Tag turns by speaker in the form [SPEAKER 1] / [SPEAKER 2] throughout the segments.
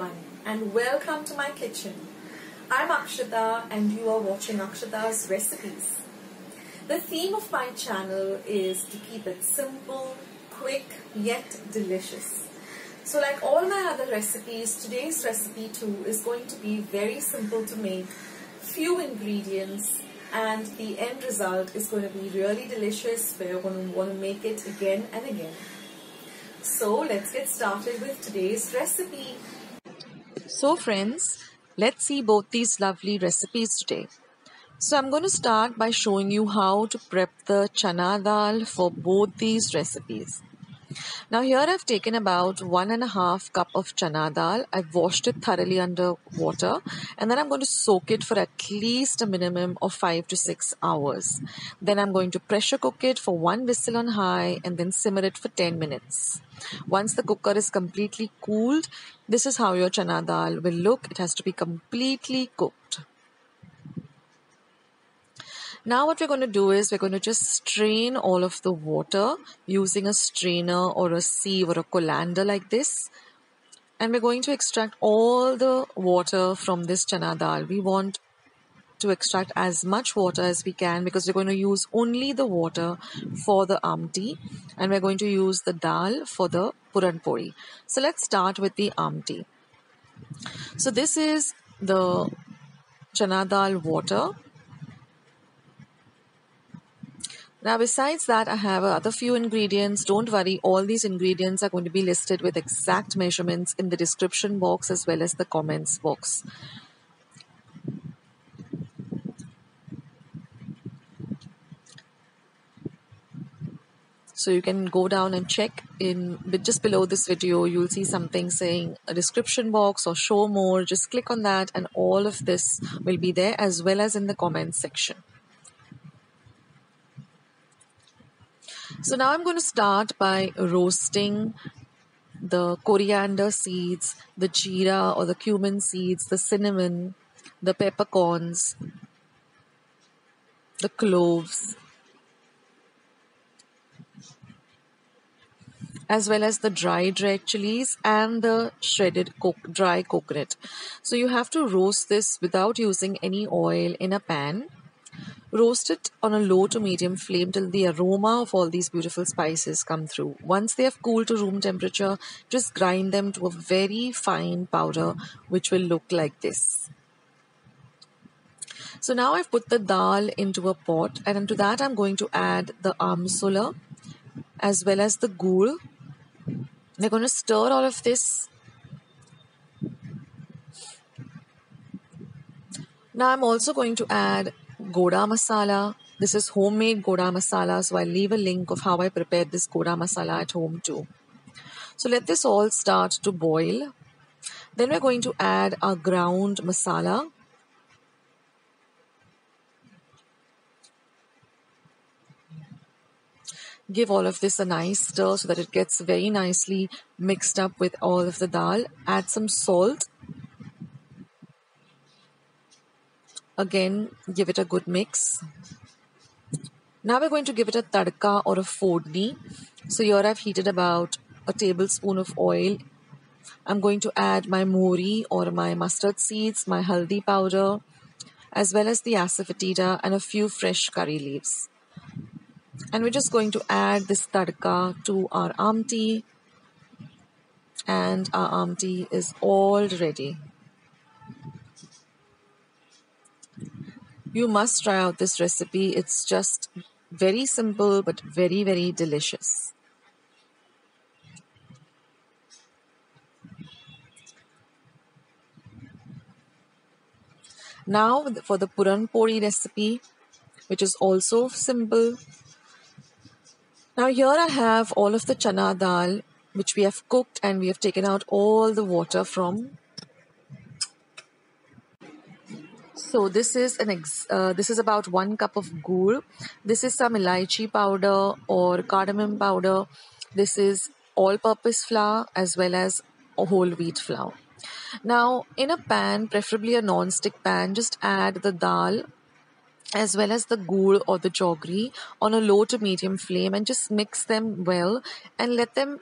[SPEAKER 1] everyone, and welcome to my kitchen. I'm Akshata and you are watching Akshata's Recipes. The theme of my channel is to keep it simple, quick, yet delicious. So like all my other recipes, today's recipe too is going to be very simple to make, few ingredients, and the end result is going to be really delicious where you're going to want to make it again and again. So let's get started with today's recipe.
[SPEAKER 2] So friends, let's see both these lovely recipes today. So I'm going to start by showing you how to prep the chana dal for both these recipes. Now here I've taken about 1.5 cup of chana dal. I've washed it thoroughly under water and then I'm going to soak it for at least a minimum of 5 to 6 hours. Then I'm going to pressure cook it for 1 whistle on high and then simmer it for 10 minutes. Once the cooker is completely cooled, this is how your chana dal will look. It has to be completely cooked. Now what we're going to do is we're going to just strain all of the water using a strainer or a sieve or a colander like this. And we're going to extract all the water from this chana dal. We want to extract as much water as we can because we're going to use only the water for the amti and we're going to use the dal for the puranpoli. So let's start with the amti. So this is the chana dal water. Now besides that, I have other few ingredients. Don't worry, all these ingredients are going to be listed with exact measurements in the description box as well as the comments box. So you can go down and check just below this video. You'll see something saying a description box or show more. Just click on that and all of this will be there as well as in the comments section. So now I'm going to start by roasting the coriander seeds, the jeera or the cumin seeds, the cinnamon, the peppercorns, the cloves, as well as the dried red chilies and the shredded dry coconut. So you have to roast this without using any oil in a pan. Roast it on a low to medium flame till the aroma of all these beautiful spices come through. Once they have cooled to room temperature, just grind them to a very fine powder which will look like this. So now I've put the dal into a pot and into that I'm going to add the amsola as well as the gur. We're going to stir all of this. Now I'm also going to add goda masala. This is homemade goda masala, so I'll leave a link of how I prepared this goda masala at home too. So let this all start to boil. Then we're going to add our ground masala. Give all of this a nice stir so that it gets very nicely mixed up with all of the dal. Add some salt. Again, give it a good mix. Now we're going to give it a tadka or a fodni. So here I've heated about a tablespoon of oil. I'm going to add my mori or my mustard seeds, my haldi powder, as well as the aasafotedia and a few fresh curry leaves. And we're just going to add this tadka to our amti. And our amti is all ready. You must try out this recipe. It's just very simple but very, very delicious. Now for the Puranpoli recipe, which is also simple. Now here I have all of the chana dal which we have cooked and we have taken out all the water from. So this is about 1 cup of gur. This is some elaichi powder or cardamom powder. This is all-purpose flour as well as a whole wheat flour. Now in a pan, preferably a non-stick pan, just add the dal as well as the gur or the jaggery on a low to medium flame and just mix them well and let them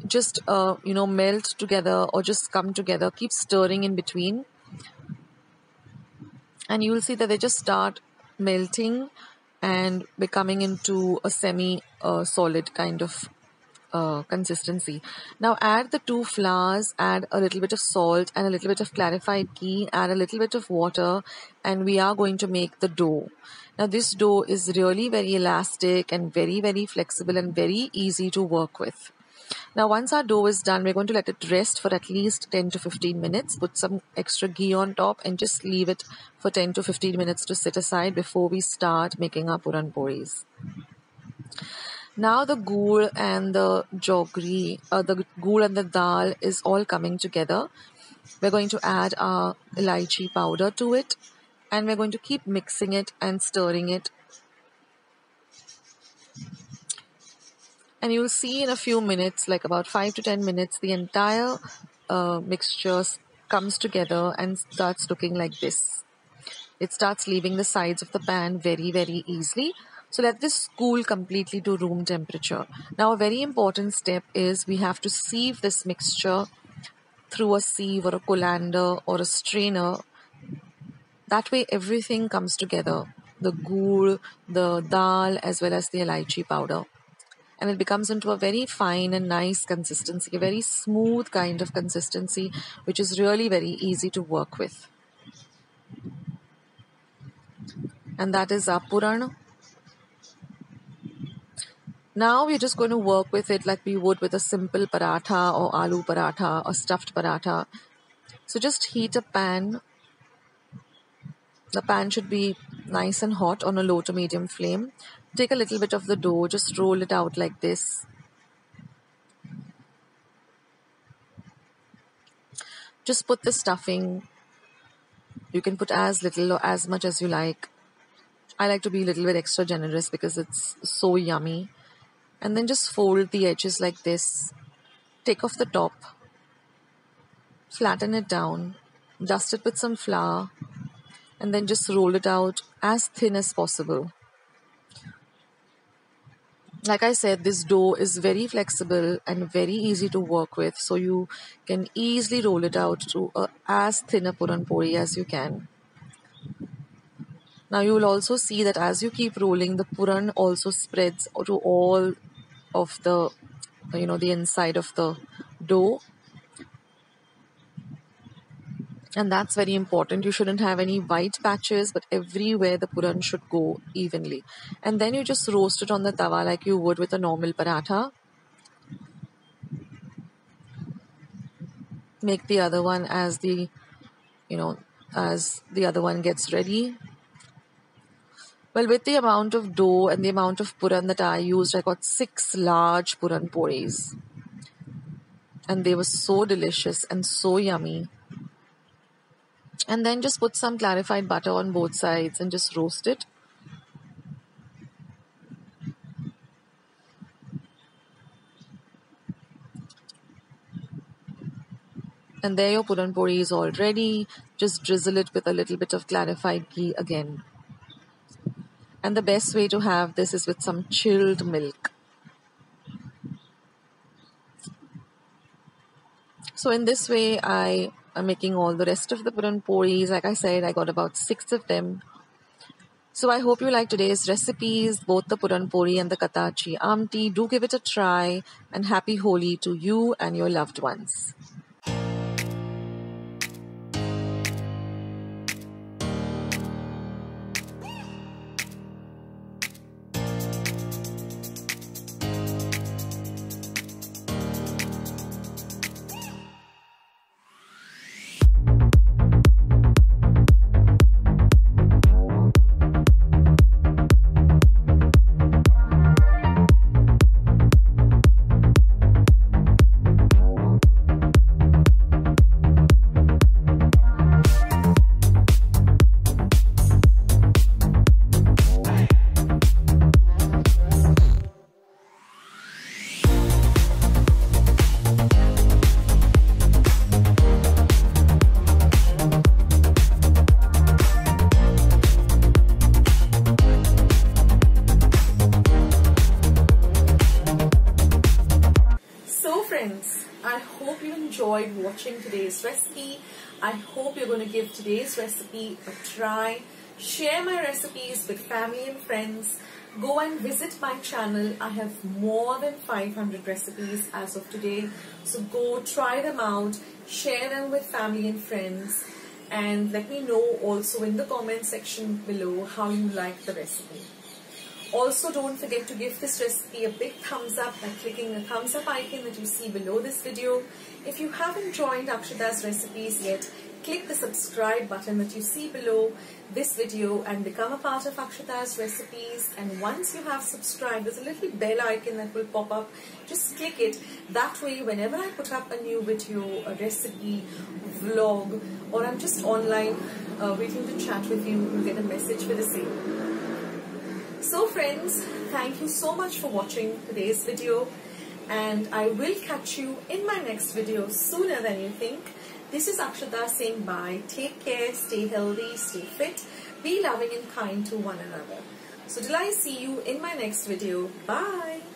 [SPEAKER 2] just melt together or just come together. Keep stirring in between, and you will see that they just start melting and becoming into a semi solid kind of consistency. Now add the 2 flours, add a little bit of salt and a little bit of clarified ghee, add a little bit of water, and we are going to make the dough. Now this dough is really very elastic and very, very flexible and very easy to work with. Now once our dough is done, we're going to let it rest for at least 10 to 15 minutes. Put some extra ghee on top and just leave it for 10 to 15 minutes to sit aside before we start making our puranpolis. Now the gur and the jaggery, the gur and the dal is all coming together. We're going to add our elaichi powder to it, and we're going to keep mixing it and stirring it. And you'll see in a few minutes, like about 5 to 10 minutes, the entire mixture comes together and starts looking like this. It starts leaving the sides of the pan very, very easily. So let this cool completely to room temperature. Now a very important step is we have to sieve this mixture through a sieve or a colander or a strainer. That way everything comes together. The gur, the dal, as well as the elaichi powder. And it becomes into a very fine and nice consistency, a very smooth kind of consistency, which is really very easy to work with. And that is our Puran. Now we're just going to work with it like we would with a simple paratha or aloo paratha or stuffed paratha. So just heat a pan. The pan should be nice and hot on a low to medium flame. Take a little bit of the dough, just roll it out like this. Just put the stuffing. You can put as little or as much as you like. I like to be a little bit extra generous because it's so yummy. And then just fold the edges like this. Take off the top. Flatten it down. Dust it with some flour. And then just roll it out as thin as possible. Like I said, this dough is very flexible and very easy to work with. So you can easily roll it out to as thin a puranpoli as you can. Now you will also see that as you keep rolling, the puran also spreads to all of the, the inside of the dough. And that's very important. You shouldn't have any white patches, but everywhere the puran should go evenly. And then you just roast it on the tawa like you would with a normal paratha. Make the other one as the other one gets ready. Well, with the amount of dough and the amount of puran that I used, I got 6 large puran polis. And they were so delicious and so yummy. And then just put some clarified butter on both sides and just roast it. And there your puranpoli is all ready. Just drizzle it with a little bit of clarified ghee again. And the best way to have this is with some chilled milk. So in this way, I am making all the rest of the puranpolis. Like I said, I got about 6 of them. So I hope you like today's recipes, both the Puranpoli and the Katachi Amti. Do give it a try, and happy Holi to you and your loved ones.
[SPEAKER 1] watching today's recipe. I hope you're going to give today's recipe a try. Share my recipes with family and friends. Go and visit my channel. I have more than 500 recipes as of today. So go try them out, share them with family and friends, and let me know also in the comment section below how you like the recipe. Also, don't forget to give this recipe a big thumbs up by clicking the thumbs up icon that you see below this video. If you haven't joined Akshata's recipes yet, click the subscribe button that you see below this video and become a part of Akshata's recipes. And once you have subscribed, there's a little bell icon that will pop up. Just click it. That way, whenever I put up a new video, a recipe, vlog, or I'm just online waiting to chat with you, you'll get a message for the same. So friends, thank you so much for watching today's video, and I will catch you in my next video sooner than you think. This is Akshata saying bye. Take care, stay healthy, stay fit, be loving and kind to one another. So till I see you in my next video, bye.